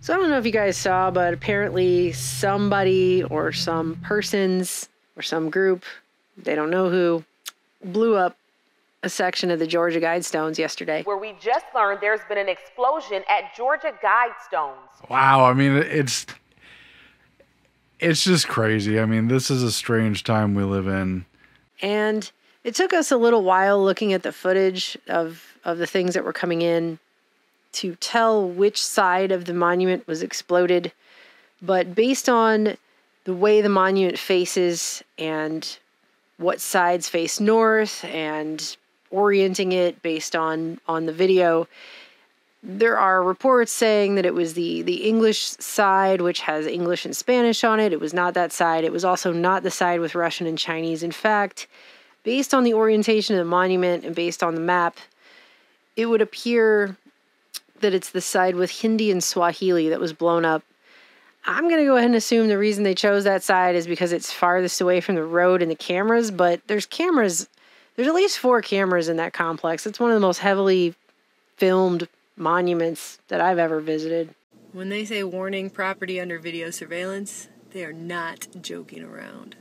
So I don't know if you guys saw, but apparently somebody or some persons or some group, they don't know who, blew up a section of the Georgia Guidestones yesterday. Where we just learned there's been an explosion at Georgia Guidestones. Wow, I mean, it's just crazy. I mean, this is a strange time we live in. And it took us a little while looking at the footage of the things that were coming in to tell which side of the monument was exploded. But based on the way the monument faces and what sides face north and orienting it based on the video, there are reports saying that it was the English side, which has English and Spanish on it. It was not that side. It was also not the side with Russian and Chinese. In fact, based on the orientation of the monument and based on the map, it would appear that it's the side with Hindi and Swahili that was blown up. I'm going to go ahead and assume the reason they chose that side is because it's farthest away from the road and the cameras, but there's at least 4 cameras in that complex. It's one of the most heavily filmed monuments that I've ever visited. When they say warning, property under video surveillance, they are not joking around.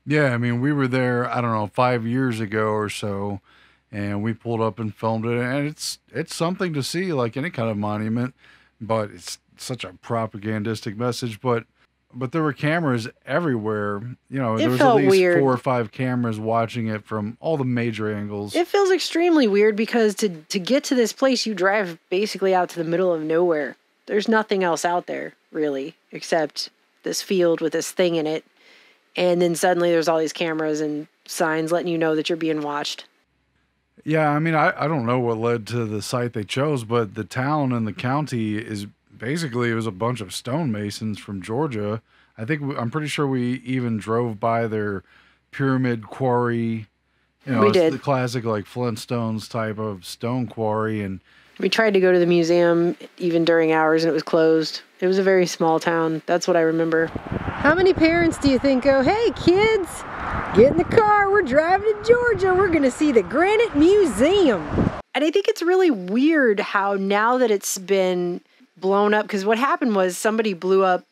Yeah, I mean, we were there, I don't know, 5 years ago or so, and we pulled up and filmed it, and it's something to see, like any kind of monument, but it's such a propagandistic message. But there were cameras everywhere. You know, there was at least weird. 4 or 5 cameras watching it from all the major angles. It feels extremely weird because to get to this place, you drive basically out to the middle of nowhere. There's nothing else out there, really, except this field with this thing in it. And then suddenly there's all these cameras and signs letting you know that you're being watched. Yeah, I mean, I don't know what led to the site they chose, but the town and the county is basically, it was a bunch of stonemasons from Georgia. I'm pretty sure we even drove by their pyramid quarry. You know, we it's did. The classic like Flintstones type of stone quarry. And we tried to go to the museum even during hours and it was closed. It was a very small town. That's what I remember. How many parents do you think go, hey kids, get in the car, we're driving to Georgia, we're gonna see the Granite Museum. And I think it's really weird how now that it's been blown up, because what happened was somebody blew up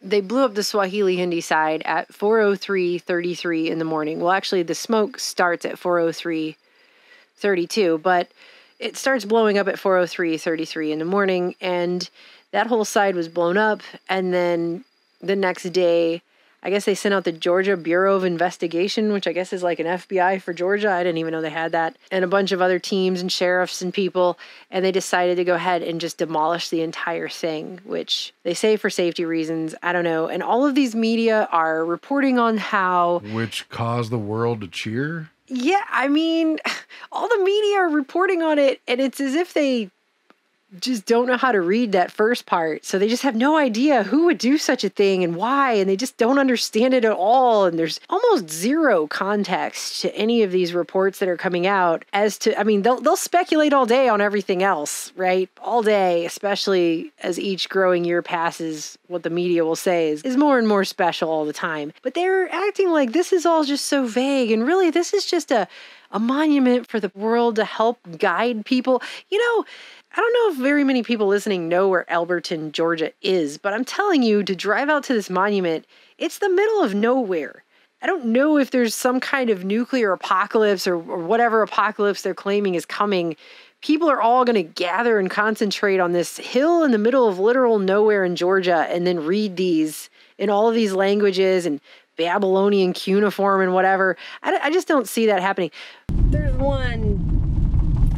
the Swahili Hindi side at 4:03:33 in the morning. Well, actually the smoke starts at 4:03:32, but it starts blowing up at 4:03:33 in the morning, and that whole side was blown up. And then the next day, I guess they sent out the Georgia Bureau of Investigation, which I guess is like an FBI for Georgia. I didn't even know they had that. And a bunch of other teams and sheriffs and people. And they decided to go ahead and just demolish the entire thing, which they say for safety reasons. I don't know. And all of these media are reporting on how... Which caused the world to cheer? Yeah, I mean, all the media are reporting on it, and it's as if they just don't know how to read that first part. So they just have no idea who would do such a thing and why, and they just don't understand it at all. And there's almost zero context to any of these reports that are coming out as to, I mean, they'll speculate all day on everything else, right? All day, especially as each growing year passes, what the media will say is more and more special all the time. But they're acting like this is all just so vague, and really this is just a monument for the world to help guide people. You know, I don't know if very many people listening know where Elberton, Georgia is, but I'm telling you, to drive out to this monument, it's the middle of nowhere. I don't know if there's some kind of nuclear apocalypse or whatever apocalypse they're claiming is coming. People are all going to gather and concentrate on this hill in the middle of literal nowhere in Georgia and then read these in all of these languages and Babylonian cuneiform and whatever. I just don't see that happening. There's one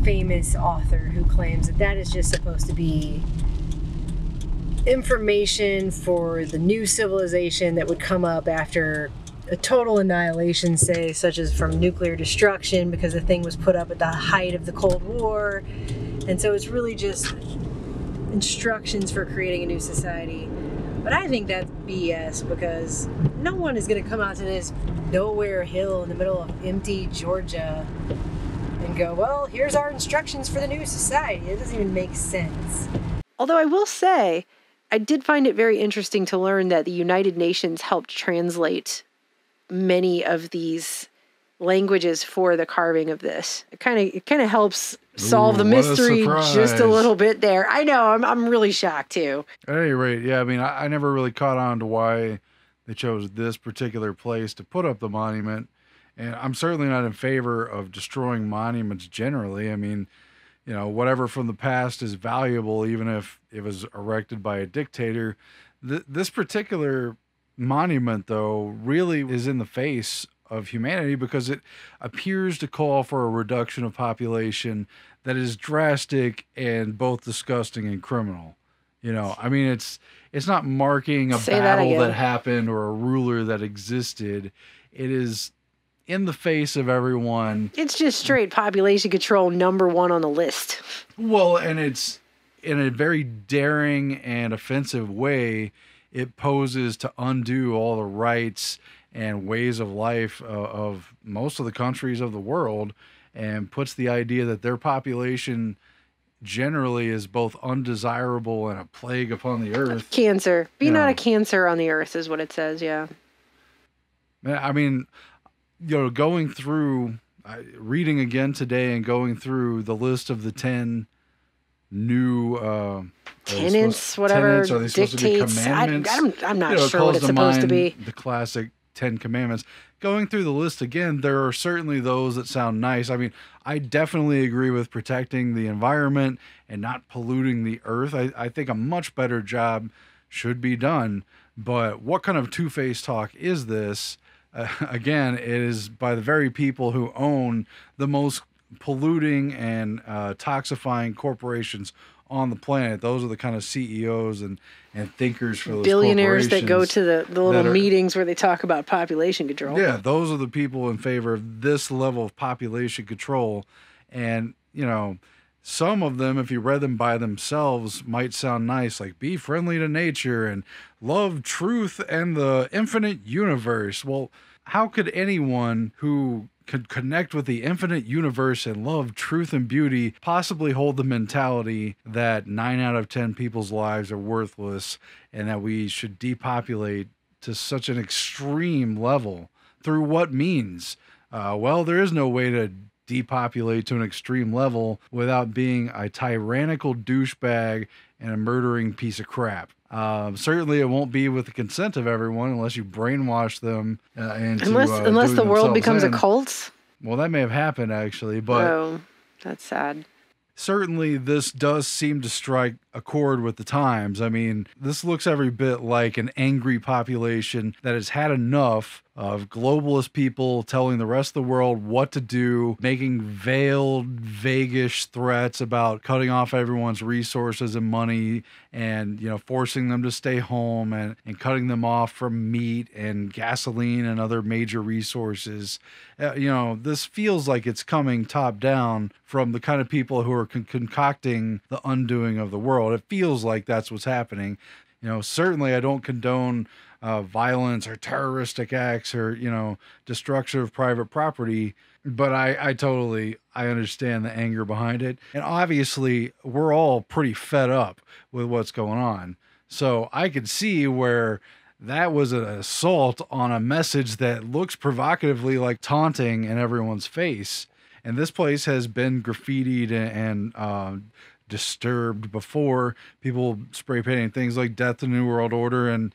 famous author who claims that is just supposed to be information for the new civilization that would come up after a total annihilation, say, such as from nuclear destruction, because the thing was put up at the height of the Cold War. And so it's really just instructions for creating a new society. But I think that's BS, because no one is going to come out to this nowhere hill in the middle of empty Georgia and go, well, here's our instructions for the new society. It doesn't even make sense. Although I will say, I did find it very interesting to learn that the United Nations helped translate many of these languages for the carving of this. It kind of helps solve the Ooh, what a mystery just a surprise. little bit there. I know, I'm really shocked too. At any rate, yeah, I mean, I never really caught on to why they chose this particular place to put up the monument. And I'm certainly not in favor of destroying monuments generally. I mean, you know, whatever from the past is valuable, even if it was erected by a dictator. This particular monument, though, really is in the face of humanity because it appears to call for a reduction of population that is drastic and both disgusting and criminal. You know, I mean, it's not marking a Say that battle again. that happened or a ruler that existed. It is in the face of everyone. It's just straight population control #1 on the list. Well, and it's in a very daring and offensive way. It poses to undo all the rights and ways of life of most of the countries of the world and puts the idea that their population generally is both undesirable and a plague upon the earth. Cancer. Be You not know. a cancer on the earth is what it says, yeah. I mean, you know, going through, reading again today and going through the list of the 10 new Tenants, whatever, tenets, are they supposed to be dictates. commandments? I'm not You know, it sure what calls it's to supposed to mind be. the classic 10 commandments. Going through the list again, there are certainly those that sound nice. I mean, I definitely agree with protecting the environment and not polluting the earth. I think a much better job should be done. But what kind of two-faced talk is this? Again, it is by the very people who own the most polluting and toxifying corporations on the planet. Those are the kind of CEOs and thinkers for those Billionaires that go corporations to the that little are- meetings where they talk about population control. Yeah, those are the people in favor of this level of population control. And, you know, some of them, if you read them by themselves, might sound nice, like be friendly to nature and love truth and the infinite universe. Well, how could anyone who could connect with the infinite universe and love truth and beauty possibly hold the mentality that 9 out of 10 people's lives are worthless and that we should depopulate to such an extreme level? Through what means? Well, there is no way to depopulate to an extreme level without being a tyrannical douchebag and a murdering piece of crap. Certainly, it won't be with the consent of everyone unless you brainwash them into Unless the doing world themselves becomes a in. cult. Well, that may have happened actually, but Oh, that's sad. certainly this does seem to strike a chord with the times. I mean, this looks every bit like an angry population that has had enough of globalist people telling the rest of the world what to do, making veiled, vaguish threats about cutting off everyone's resources and money and, you know, forcing them to stay home and cutting them off from meat and gasoline and other major resources. You know, this feels like it's coming top down from the kind of people who are concocting the undoing of the world. It feels like that's what's happening. You know, certainly I don't condone violence or terroristic acts or, you know, destruction of private property, but I totally understand the anger behind it. And obviously we're all pretty fed up with what's going on. So I could see where that was an assault on a message that looks provocatively like taunting in everyone's face. And this place has been graffitied and disturbed before. People spray painting things like Death to the New World Order. And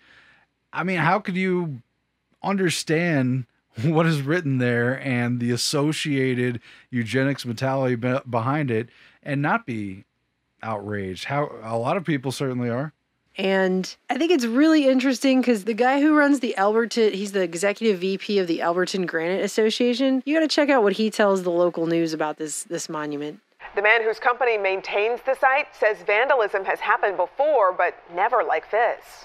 I mean, how could you understand what is written there and the associated eugenics mentality behind it and not be outraged? How a lot of people certainly are. And I think it's really interesting because the guy who runs the Alberton, he's the executive VP of the Alberton Granite Association. You got to check out what he tells the local news about this monument. The man whose company maintains the site says vandalism has happened before, but never like this.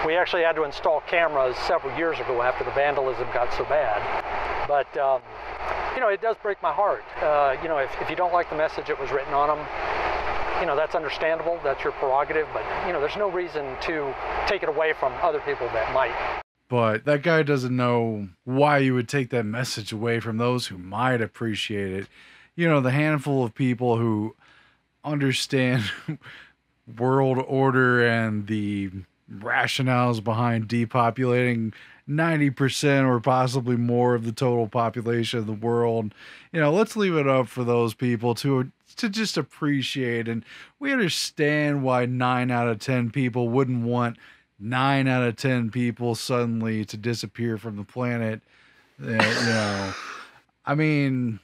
We actually had to install cameras several years ago after the vandalism got so bad. But, you know, it does break my heart. You know, if you don't like the message that was written on them, you know, that's understandable. That's your prerogative. But, you know, there's no reason to take it away from other people that might. But that guy doesn't know why you would take that message away from those who might appreciate it. You know, the handful of people who understand world order and the rationales behind depopulating 90% or possibly more of the total population of the world. You know, let's leave it up for those people to just appreciate. And we understand why 9 out of 10 people wouldn't want 9 out of 10 people suddenly to disappear from the planet. You know, I mean,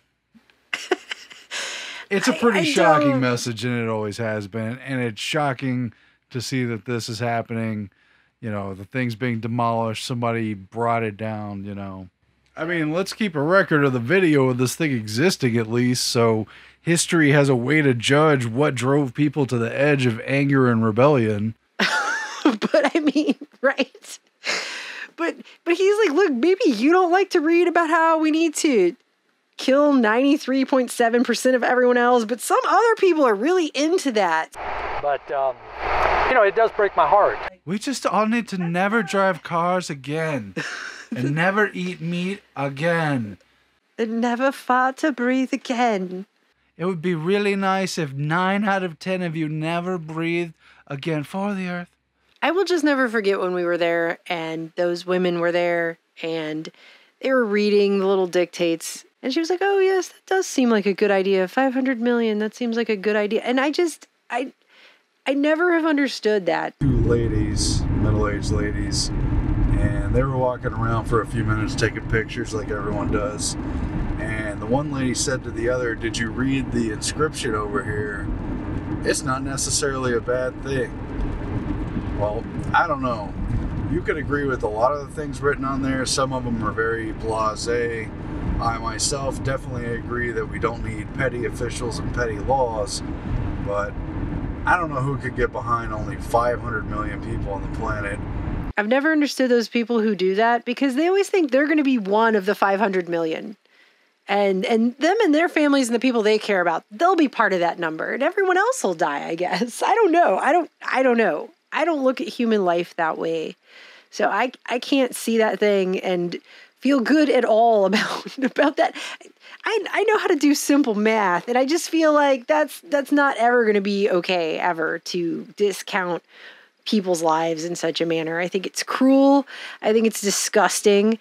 it's a pretty shocking message, and it always has been. And it's shocking to see that this is happening. You know, the thing's being demolished. Somebody brought it down, you know. I mean, let's keep a record of the video of this thing existing at least, so history has a way to judge what drove people to the edge of anger and rebellion. But I mean, right? But he's like, look, maybe you don't like to read about how we need to kill 93.7% of everyone else, but some other people are really into that. But, you know, it does break my heart. We just all need to never drive cars again and never eat meat again. And never fought to breathe again. It would be really nice if 9 out of 10 of you never breathed again for the earth. I will just never forget when we were there and those women were there and they were reading the little dictates. And she was like, oh, yes, that does seem like a good idea. 500 million, that seems like a good idea. And I never have understood that. Two ladies, middle-aged ladies, and they were walking around for a few minutes taking pictures like everyone does. And the one lady said to the other, did you read the inscription over here? It's not necessarily a bad thing. Well, I don't know. You could agree with a lot of the things written on there. Some of them are very blasé. I myself definitely agree that we don't need petty officials and petty laws, but I don't know who could get behind only 500 million people on the planet. I've never understood those people who do that because they always think they're going to be one of the 500 million. And them and their families and the people they care about, they'll be part of that number. And everyone else will die, I guess. I don't know. I don't know. I don't look at human life that way. So I can't see that thing and feel good at all about that. I know how to do simple math, and I just feel like that's not ever going to be okay, ever, to discount people's lives in such a manner. I think it's cruel. I think it's disgusting.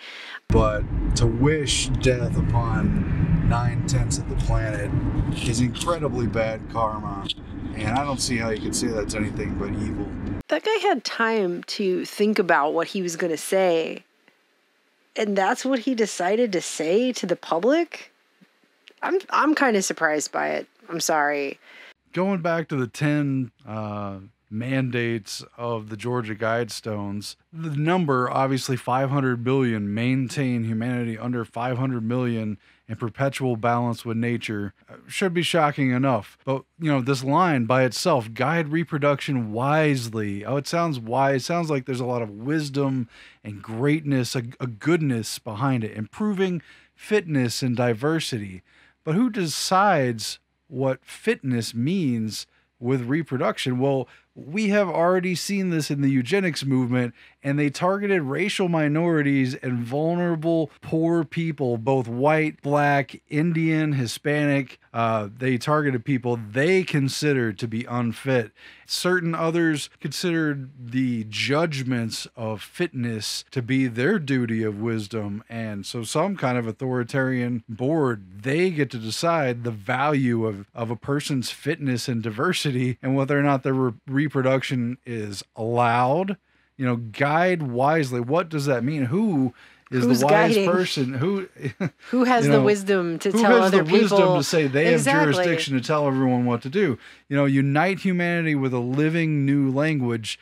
But to wish death upon 9/10 of the planet is incredibly bad karma, and I don't see how you could say that's anything but evil. That guy had time to think about what he was going to say, and that's what he decided to say to the public? I'm kind of surprised by it. I'm sorry. Going back to the 10 mandates of the Georgia Guidestones, the number, obviously 500 billion, maintain humanity under 500 million in perpetual balance with nature, should be shocking enough. But, you know, this line by itself, guide reproduction wisely. Oh, it sounds wise. It sounds like there's a lot of wisdom and greatness, a goodness behind it, improving fitness and diversity. But who decides what fitness means with reproduction? Well, we have already seen this in the eugenics movement, and they targeted racial minorities and vulnerable, poor people, both white, black, Indian, Hispanic. They targeted people they considered to be unfit. Certain others considered the judgments of fitness to be their duty of wisdom. And so some kind of authoritarian board, they get to decide the value of a person's fitness and diversity and whether or not their reproduction is allowed. You know, guide wisely. What does that mean? Who's the wise guiding? Person? Who has the wisdom to tell other people? Who has the wisdom to say they have jurisdiction to tell everyone what to do? You know, unite humanity with a living new language.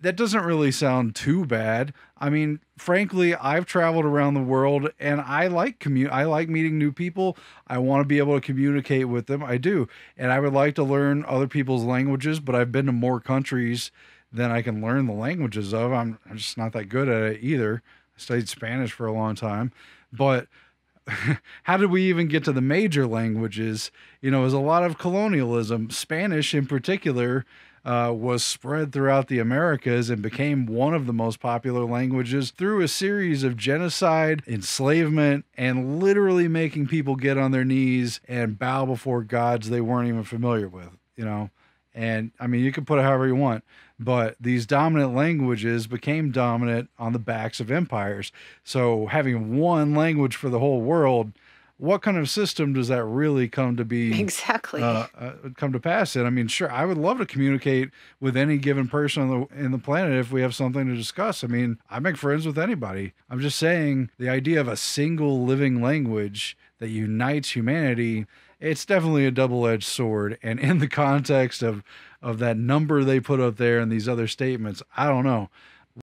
That doesn't really sound too bad. I mean, frankly, I've traveled around the world and I like meeting new people. I want to be able to communicate with them. I do. And I would like to learn other people's languages, but I've been to more countries than I can learn the languages of. I'm just not that good at it either. I studied Spanish for a long time. But how did we even get to the major languages? You know, there's a lot of colonialism. Spanish in particular was spread throughout the Americas and became one of the most popular languages through a series of genocide, enslavement, and literally making people get on their knees and bow before gods they weren't even familiar with, you know. And I mean, you can put it however you want, but these dominant languages became dominant on the backs of empires. So having one language for the whole world, what kind of system does that really come to be? Exactly. Come to pass in? I mean, sure, I would love to communicate with any given person in the planet if we have something to discuss. I mean, I make friends with anybody. I'm just saying the idea of a single living language that unites humanity, it's definitely a double-edged sword. And in the context of that number they put up there and these other statements, I don't know.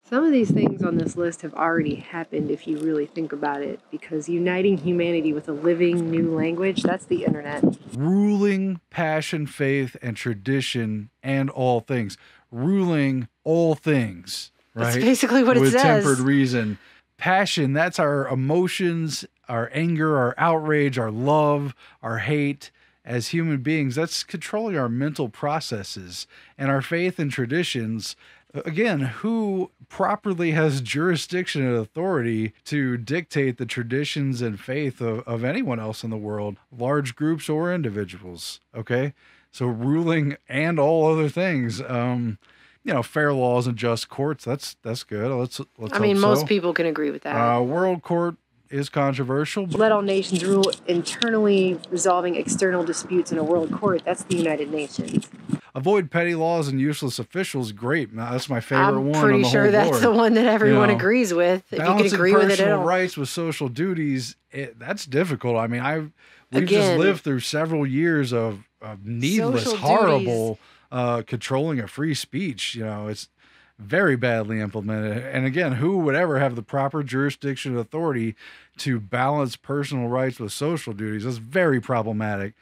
Some of these things on this list have already happened if you really think about it, because uniting humanity with a living new language, that's the internet. Ruling passion, faith, and tradition and all things. Ruling all things, right? That's basically what it with says. Tempered reason. Passion, that's our emotions, our anger, our outrage, our love, our hate. As human beings, that's controlling our mental processes. And our faith and traditions, again, who properly has jurisdiction and authority to dictate the traditions and faith of anyone else in the world, large groups or individuals? Okay, so ruling and all other things, fair laws and just courts. That's good. Let's. I mean, most people can agree with that. World court is controversial. Let all nations rule internally, resolving external disputes in a world court. That's the United Nations. Avoid petty laws and useless officials. Great. That's my favorite one. I'm pretty sure that's the one that everyone agrees with. If you could agree with it, personal rights with social duties, that's difficult. I mean, we've just lived through several years of needless, horrible controlling of free speech. It's very badly implemented. And again, who would ever have the proper jurisdiction and authority to balance personal rights with social duties? That's very problematic.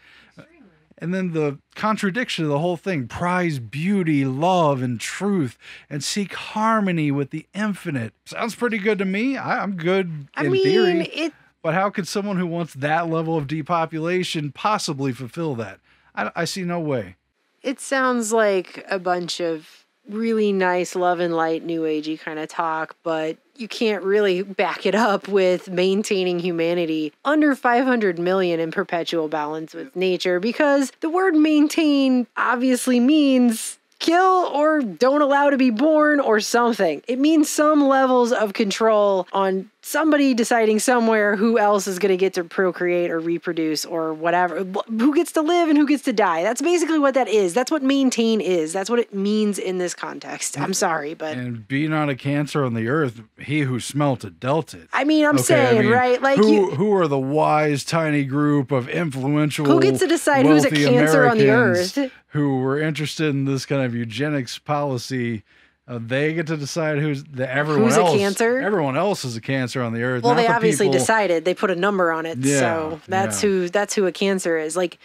And then the contradiction of the whole thing: prize beauty, love, and truth, and seek harmony with the infinite. Sounds pretty good to me. I'm good in theory. But how could someone who wants that level of depopulation possibly fulfill that? I see no way. It sounds like a bunch of really nice love and light, new agey kind of talk, but you can't really back it up with maintaining humanity under 500 million in perpetual balance with nature, because the word maintain obviously means kill or don't allow to be born or something. It means some levels of control on somebody deciding somewhere who else is going to get to procreate or reproduce or whatever, who gets to live and who gets to die. That's basically what that is. That's what maintain is. That's what it means in this context. I'm sorry, but... And be not a cancer on the earth, he who smelt it dealt it. I mean, I'm saying, right? Like who are the wise, tiny group of influential, who gets to decide who's a cancer on the earth? Who were interested in this kind of eugenics policy? They get to decide who's everyone else. A cancer? Everyone else is a cancer on the earth. Well, they obviously decided. They put a number on it, so that's who a cancer is. Like,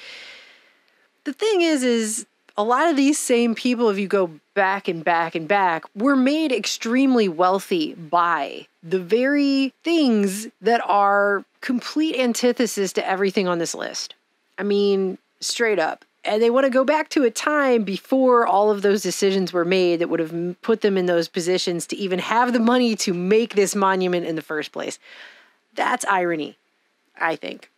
the thing is a lot of these same people, if you go back and back and back, were made extremely wealthy by the very things that are complete antithesis to everything on this list. I mean, straight up. And they want to go back to a time before all of those decisions were made that would have put them in those positions to even have the money to make this monument in the first place. That's irony, I think.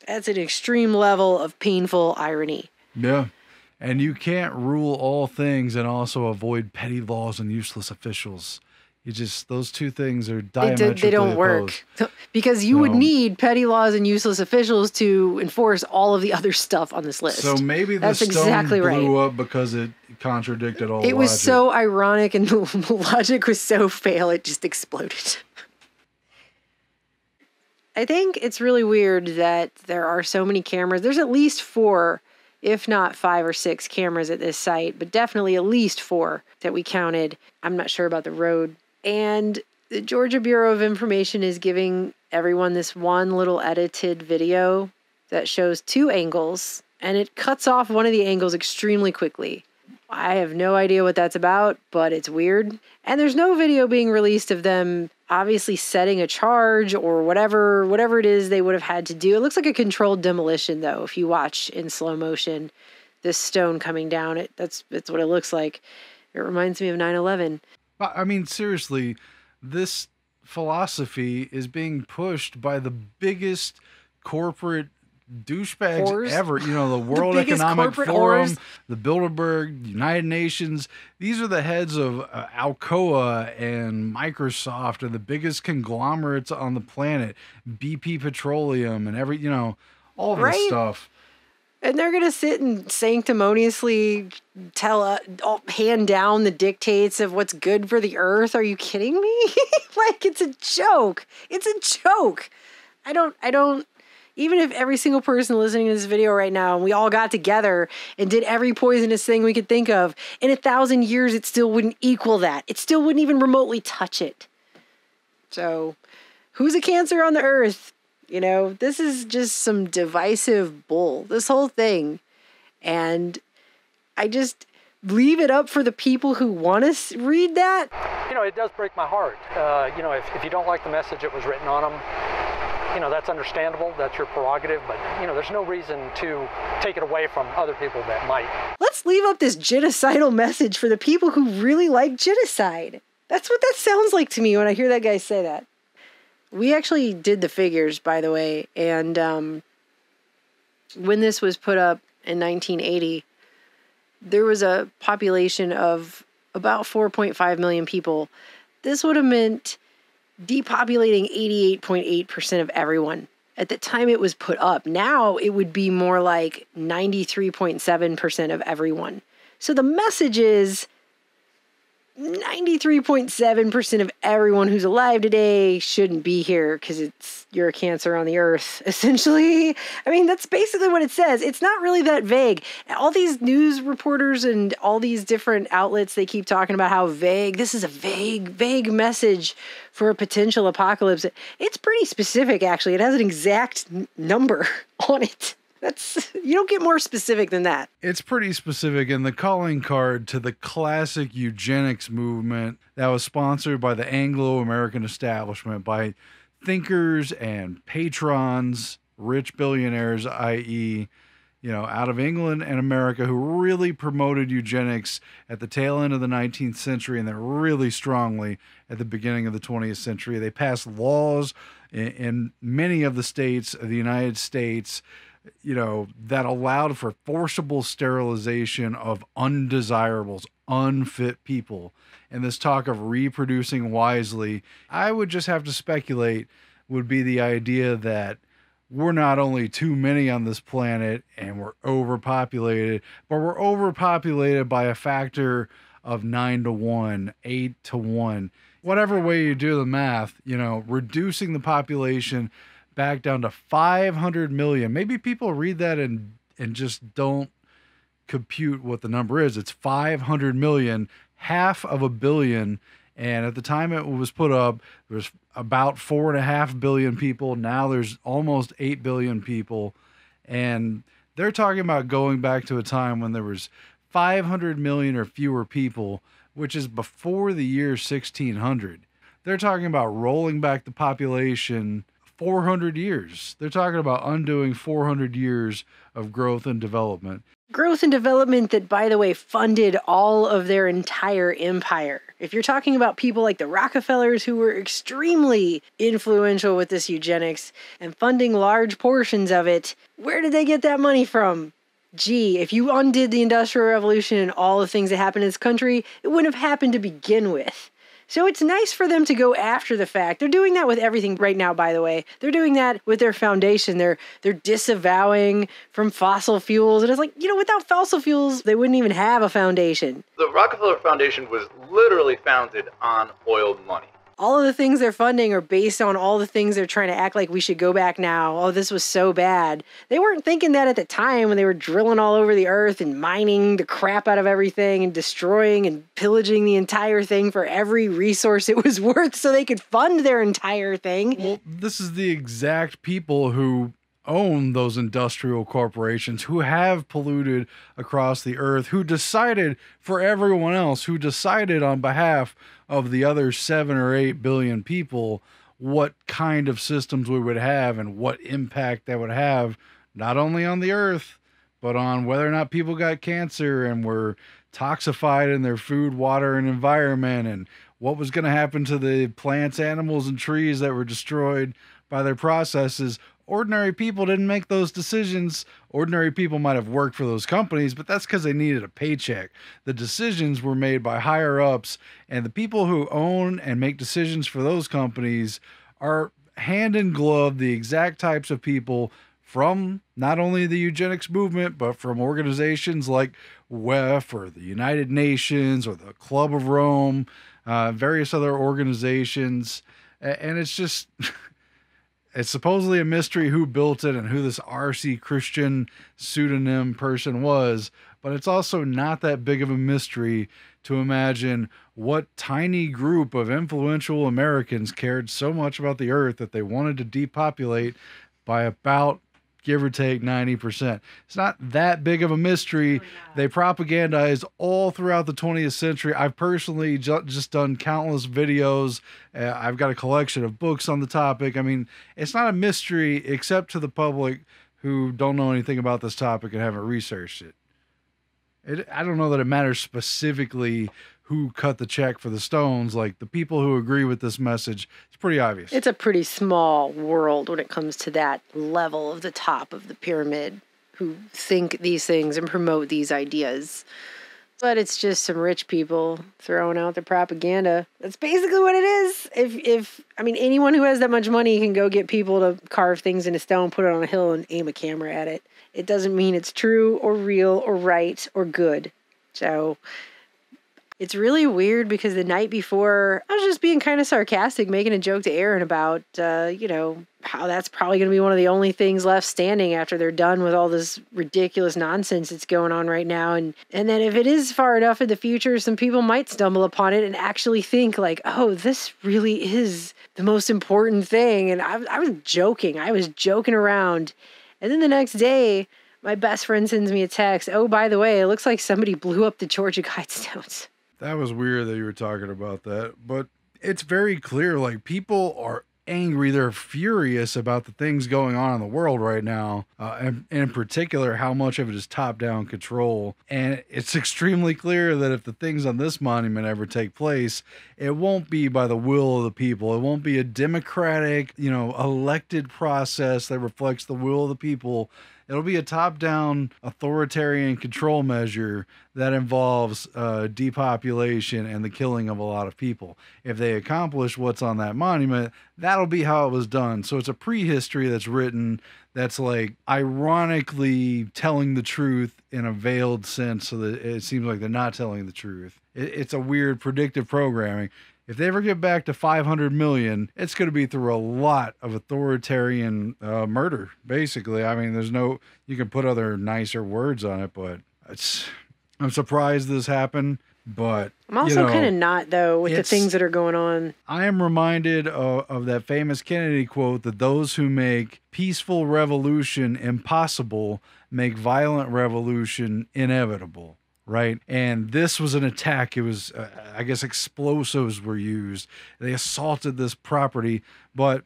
That's an extreme level of painful irony. Yeah. And you can't rule all things and also avoid petty laws and useless officials. Those two things are diametrically they don't work. Because you would need petty laws and useless officials to enforce all of the other stuff on this list. So maybe that's exactly blew up because it contradicted all it was logic. So ironic and the logic was so fail, it just exploded. I think it's really weird that there are so many cameras. There's at least 4, if not 5 or 6 cameras at this site, but definitely at least 4 that we counted. I'm not sure about the road. And the Georgia Bureau of Information is giving everyone this one little edited video that shows 2 angles, and it cuts off one of the angles extremely quickly. I have no idea what that's about, but it's weird. And there's no video being released of them obviously setting a charge or whatever it is they would have had to do. It looks like a controlled demolition, though, if you watch in slow motion this stone coming down. That's what it looks like. It reminds me of 9/11. I mean, seriously, this philosophy is being pushed by the biggest corporate douchebags Whores. ever. You know, the World biggest Economic corporate Forum, whores. the Bilderberg, United Nations. These are the heads of Alcoa and Microsoft and the biggest conglomerates on the planet, BP Petroleum and all of this Right. stuff. And they're going to sit and sanctimoniously hand down the dictates of what's good for the earth. Are you kidding me? Like, it's a joke. It's a joke. I don't, even if every single person listening to this video right now, and we all got together and did every poisonous thing we could think of, in 1,000 years, it still wouldn't equal that. It still wouldn't even remotely touch it. So, who's a cancer on the earth? You know, this is just some divisive bull, this whole thing. And I just leave it up for the people who want to read that. You know, it does break my heart. You know, if you don't like the message that was written on them, you know, that's understandable. That's your prerogative. But, you know, there's no reason to take it away from other people that might. Let's leave up this genocidal message for the people who really like genocide. That's what that sounds like to me when I hear that guy say that. We actually did the figures, by the way, and when this was put up in 1980, there was a population of about 4.5 million people. This would have meant depopulating 88.8% of everyone. At the time it was put up, now it would be more like 93.7% of everyone. So the message is 93.7% of everyone who's alive today shouldn't be here because you're a cancer on the earth, essentially. I mean, that's basically what it says. It's not really that vague. All these news reporters and all these different outlets, they keep talking about how vague. This is a vague message for a potential apocalypse. It's pretty specific, actually. It has an exact number on it. You don't get more specific than that. It's pretty specific, and the calling card to the classic eugenics movement that was sponsored by the Anglo-American establishment, by thinkers and patrons, rich billionaires, i.e., out of England and America, who really promoted eugenics at the tail end of the 19th century and then really strongly at the beginning of the 20th century. They passed laws in many of the states of the United States that allowed for forcible sterilization of undesirables, unfit people. And this talk of reproducing wisely, I would just have to speculate, would be the idea that we're not only too many on this planet and we're overpopulated, but we're overpopulated by a factor of 9 to 1, 8 to 1. Whatever way you do the math, reducing the population back down to 500 million. Maybe people read that and just don't compute what the number is. It's 500 million, half of a billion. And at the time it was put up, there was about 4.5 billion people. Now there's almost 8 billion people. And they're talking about going back to a time when there was 500 million or fewer people, which is before the year 1600. They're talking about rolling back the population 400 years. They're talking about undoing 400 years of growth and development. Growth and development that, by the way, funded all of their entire empire. If you're talking about people like the Rockefellers, who were extremely influential with this eugenics and funding large portions of it, where did they get that money from? Gee, if you undid the Industrial Revolution and all the things that happened in this country, it wouldn't have happened to begin with. So it's nice for them to go after the fact. They're doing that with everything right now, by the way. They're doing that with their foundation. They're disavowing from fossil fuels. And it's like, without fossil fuels, they wouldn't even have a foundation. The Rockefeller Foundation was literally founded on oil money. All of the things they're funding are based on all the things they're trying to act like we should go back now. Oh, this was so bad. They weren't thinking that at the time when they were drilling all over the earth and mining the crap out of everything and destroying and pillaging the entire thing for every resource it was worth so they could fund their entire thing. Well, this is the exact people who own those industrial corporations, who have polluted across the earth, who decided for everyone else, who decided on behalf of the other 7 or 8 billion people what kind of systems we would have and what impact that would have, not only on the earth, but on whether or not people got cancer and were toxified in their food, water, and environment, and what was going to happen to the plants, animals, and trees that were destroyed by their processes ordinary people didn't make those decisions. Ordinary people might have worked for those companies, but that's because they needed a paycheck. The decisions were made by higher ups, and the people who own and make decisions for those companies are hand in glove the exact types of people from not only the eugenics movement, but from organizations like WEF or the United Nations or the Club of Rome, various other organizations. And it's just, it's supposedly a mystery who built it and who this R.C. Christian pseudonym person was, but it's also not that big of a mystery to imagine what tiny group of influential Americans cared so much about the earth that they wanted to depopulate by about, give or take, 90%. It's not that big of a mystery. They propagandized all throughout the 20th century. I've personally just done countless videos. I've got a collection of books on the topic. I mean, it's not a mystery except to the public who don't know anything about this topic and haven't researched it. I don't know that it matters specifically who cut the check for the Stones. Like, the people who agree with this message, it's pretty obvious. It's a pretty small world when it comes to that level of the top of the pyramid who think these things and promote these ideas. But it's just some rich people throwing out their propaganda. That's basically what it is. If I mean, anyone who has that much money can go get people to carve things into stone, put it on a hill, and aim a camera at it. It doesn't mean it's true or real or right or good. So it's really weird because the night before, I was just being kind of sarcastic, making a joke to Aaron about, how that's probably going to be one of the only things left standing after they're done with all this ridiculous nonsense that's going on right now. And then if it is far enough in the future, some people might stumble upon it and actually think like, oh, this really is the most important thing. And I was joking. I was joking around. And then the next day, my best friend sends me a text. Oh, by the way, it looks like somebody blew up the Georgia Guidestones. That was weird that you were talking about that, but it's very clear, like, people are angry. They're furious about the things going on in the world right now, and in particular, how much of it is top-down control. And it's extremely clear that if the things on this monument ever take place, it won't be by the will of the people. It won't be a democratic, elected process that reflects the will of the people. It'll be a top-down authoritarian control measure that involves depopulation and the killing of a lot of people. If they accomplish what's on that monument, that'll be how it was done. So it's a prehistory that's written that's like ironically telling the truth in a veiled sense so that it seems like they're not telling the truth. It's a weird predictive programming. If they ever get back to 500 million, it's going to be through a lot of authoritarian murder, basically. I mean, you can put other nicer words on it, but I'm surprised this happened. But I'm also kind of not, though, with the things that are going on. I am reminded of that famous Kennedy quote that those who make peaceful revolution impossible make violent revolution inevitable. Right. And this was an attack. It was, I guess, explosives were used. They assaulted this property. But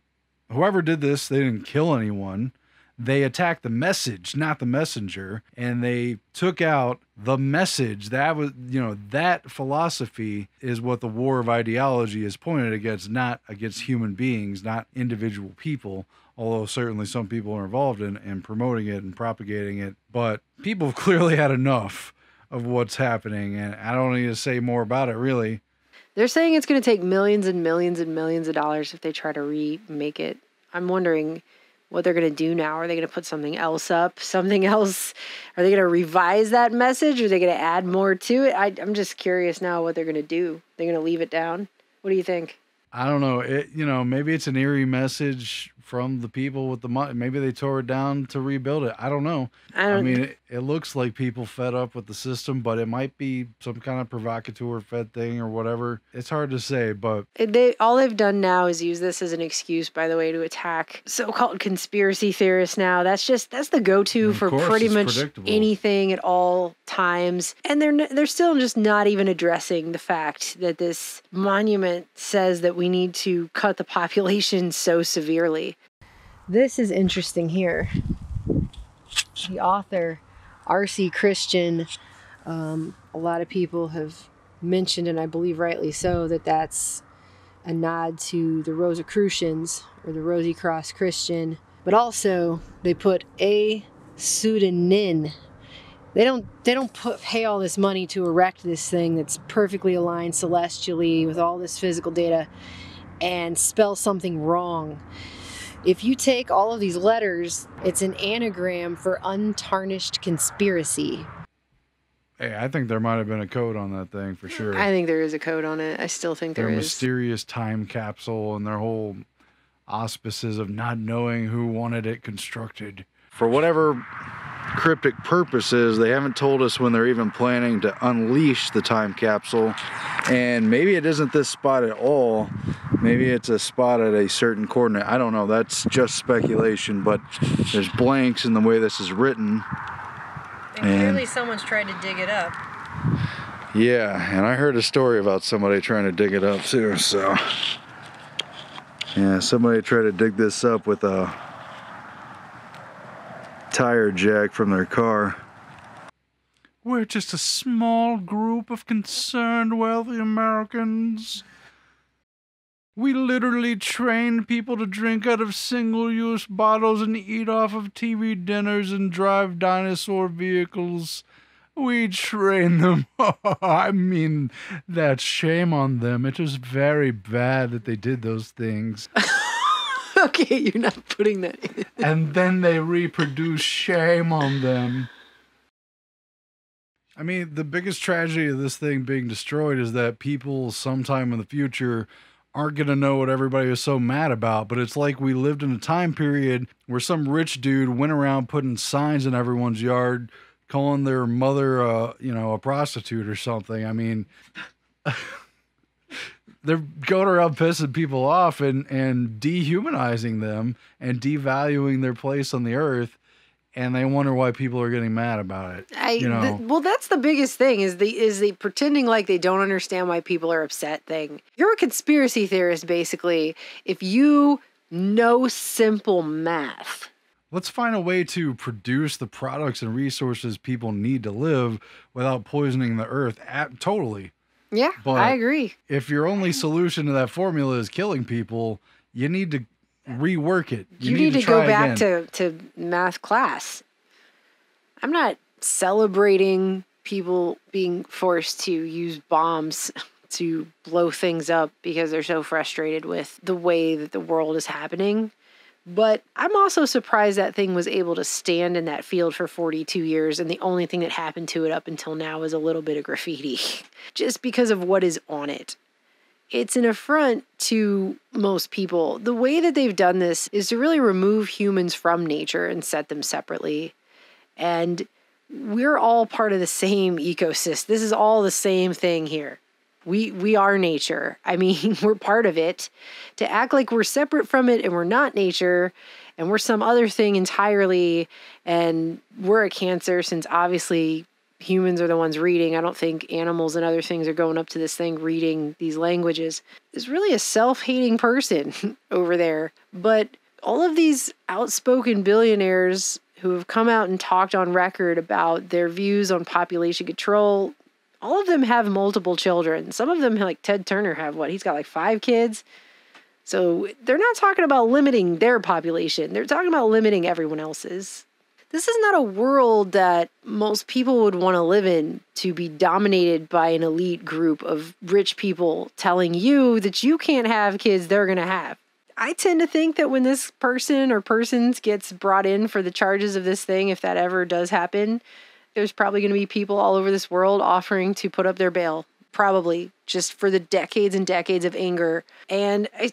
whoever did this, they didn't kill anyone. They attacked the message, not the messenger. And they took out the message. That was, that philosophy is what the war of ideology is pointed against, not against human beings, not individual people. Although certainly some people are involved in promoting it and propagating it. But people have clearly had enough of what's happening, and I don't need to say more about it, really. They're saying it's going to take millions and millions and millions of dollars if they try to remake it. I'm wondering what they're going to do now. Are they going to put something else up? Something else? Are they going to revise that message? Or are they going to add more to it? I'm just curious now what they're going to do. They're going to leave it down? What do you think? I don't know. Maybe it's an eerie message from the people with the money. Maybe they tore it down to rebuild it. I don't know. I mean, it looks like people fed up with the system, but it might be some kind of provocateur fed thing or whatever. It's hard to say, but all they've done now is use this as an excuse, by the way, to attack so-called conspiracy theorists now. That's the go-to for pretty much anything at all times. And they're still just not even addressing the fact that this monument says that we need to cut the population so severely. This is interesting here. The author, R.C. Christian, a lot of people have mentioned, and I believe rightly so, that that's a nod to the Rosicrucians, or the Rosy Cross Christian But also, they put a pseudonym. They don't pay all this money to erect this thing that's perfectly aligned celestially with all this physical data and spell something wrong. If you take all of these letters, it's an anagram for untarnished conspiracy. Hey, I think there might have been a code on that thing for sure. I think there is a code on it. I still think there Their is. mysterious time capsule and their whole auspices of not knowing who wanted it constructed. For whatever cryptic purposes, they haven't told us when they're even planning to unleash the time capsule. And maybe it isn't this spot at all. Maybe it's a spot at a certain coordinate. I don't know. That's just speculation, but there's blanks in the way this is written. And clearly someone's tried to dig it up. Yeah, and I heard a story about somebody trying to dig it up too, so. Yeah, somebody tried to dig this up with a tire jack from their car. We're just a small group of concerned wealthy Americans. We literally train people to drink out of single-use bottles and eat off of TV dinners and drive dinosaur vehicles. We train them. I mean, that's shame on them. It was very bad that they did those things. Okay, you're not putting that in. And then they reproduce. Shame on them. I mean, the biggest tragedy of this thing being destroyed is that people sometime in the future aren't going to know what everybody was so mad about. But it's like we lived in a time period where some rich dude went around putting signs in everyone's yard calling their mother, a prostitute or something. I mean, they're going around pissing people off and dehumanizing them and devaluing their place on the earth. And they wonder why people are getting mad about it. Well, that's the biggest thing is the pretending like they don't understand why people are upset thing. You're a conspiracy theorist, basically, if you know simple math. Let's find a way to produce the products and resources people need to live without poisoning the earth. Totally. Yeah, but I agree. If your only solution to that formula is killing people, you need to rework it. You need to go back to math class. I'm not celebrating people being forced to use bombs to blow things up because they're so frustrated with the way that the world is happening. But I'm also surprised that thing was able to stand in that field for 42 years, and the only thing that happened to it up until now is a little bit of graffiti, just because of what is on it. It's an affront to most people. The way that they've done this is to really remove humans from nature and set them separately. And we're all part of the same ecosystem. This is all the same thing here. We are nature. I mean, we're part of it. To act like we're separate from it and we're not nature and we're some other thing entirely and we're a cancer, since obviously humans are the ones reading. I don't think animals and other things are going up to this thing reading these languages. Is really a self-hating person over there. But all of these outspoken billionaires who have come out and talked on record about their views on population control, all of them have multiple children. Some of them, like Ted Turner, have he's got like 5 kids. So they're not talking about limiting their population. They're talking about limiting everyone else's. This is not a world that most people would want to live in, to be dominated by an elite group of rich people telling you that you can't have kids they're going to have. I tend to think that when this person or persons gets brought in for the charges of this thing, if that ever does happen, there's probably going to be people all over this world offering to put up their bail, probably just for the decades and decades of anger. And I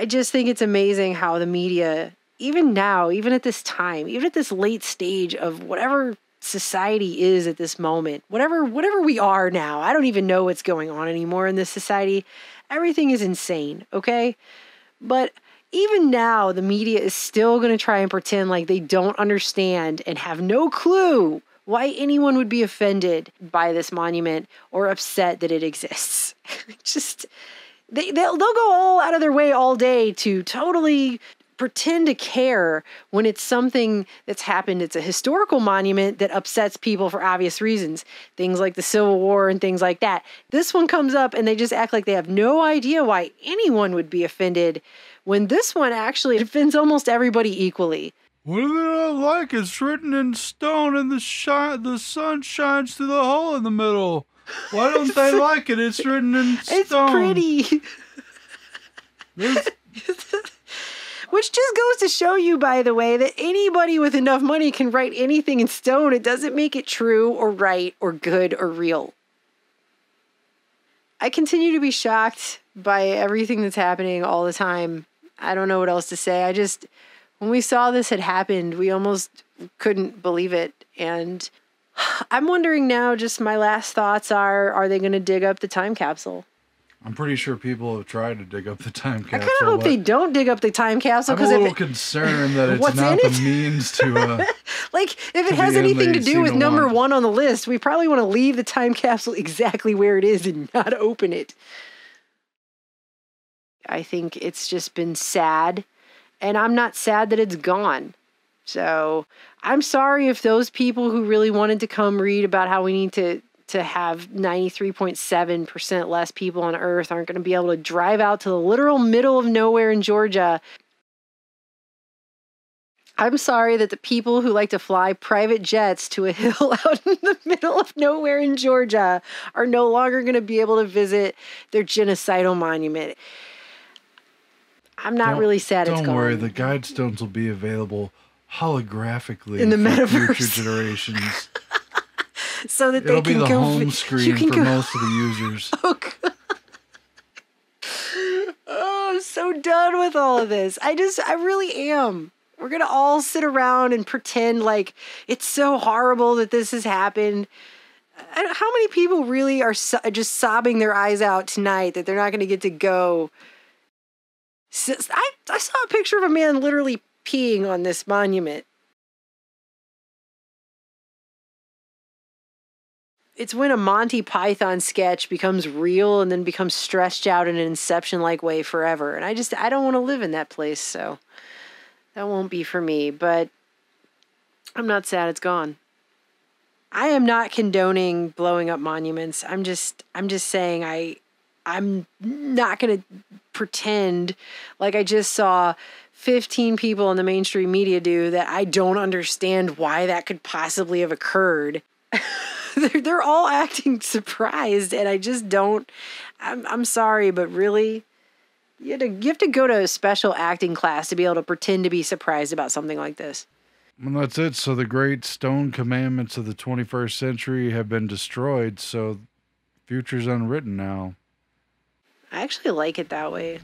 just think it's amazing how the media, even now, even at this time, even at this late stage of whatever society is at this moment, whatever we are now, I don't even know what's going on anymore in this society. Everything is insane, okay? But even now, the media is still going to try and pretend like they don't understand and have no clue why anyone would be offended by this monument or upset that it exists. They'll go all out of their way all day to totally pretend to care when it's something that's happened. It's a historical monument that upsets people for obvious reasons. Things like the Civil War and things like that. This one comes up and they just act like they have no idea why anyone would be offended, when this one actually offends almost everybody equally. What do they not like? It's written in stone and the sun shines through the hole in the middle. Why don't they like it? It's written in stone. It's pretty. Which just goes to show you, by the way, that anybody with enough money can write anything in stone. It doesn't make it true or right or good or real. I continue to be shocked by everything that's happening all the time. I don't know what else to say. When we saw this had happened, we almost couldn't believe it. And I'm wondering now, just my last thoughts are they going to dig up the time capsule? I'm pretty sure people have tried to dig up the time capsule. I kind of hope they don't dig up the time capsule. I'm a little concerned that it's not the means to... like, if it has anything to do with number 1 on the list, we probably want to leave the time capsule exactly where it is and not open it. I think it's just been sad. And I'm not sad that it's gone. So I'm sorry if those people who really wanted to come read about how we need to have 93.7% less people on Earth aren't going to be able to drive out to the literal middle of nowhere in Georgia. I'm sorry that the people who like to fly private jets to a hill out in the middle of nowhere in Georgia are no longer going to be able to visit their genocidal monument. I'm not really sad it's gone. Don't worry, the Guidestones will be available holographically in the metaverse. Future generations. So that it'll they can be the go, home screen for most of the users. Oh, God. Oh, I'm so done with all of this. I really am. We're going to all sit around and pretend like it's so horrible that this has happened. How many people really are just sobbing their eyes out tonight that they're not going to get to go? I saw a picture of a man literally peeing on this monument. It's when a Monty Python sketch becomes real and then becomes stretched out in an Inception-like way forever. And I don't want to live in that place, so that won't be for me. But I'm not sad it's gone. I am not condoning blowing up monuments. I'm just saying I'm not going to pretend like I just saw 15 people in the mainstream media do that. I don't understand why that could possibly have occurred. They're all acting surprised, and I just don't. I'm sorry, but really, you have to go to a special acting class to be able to pretend to be surprised about something like this. And that's it. So the great stone commandments of the 21st century have been destroyed, so future's unwritten now. I actually like it that way.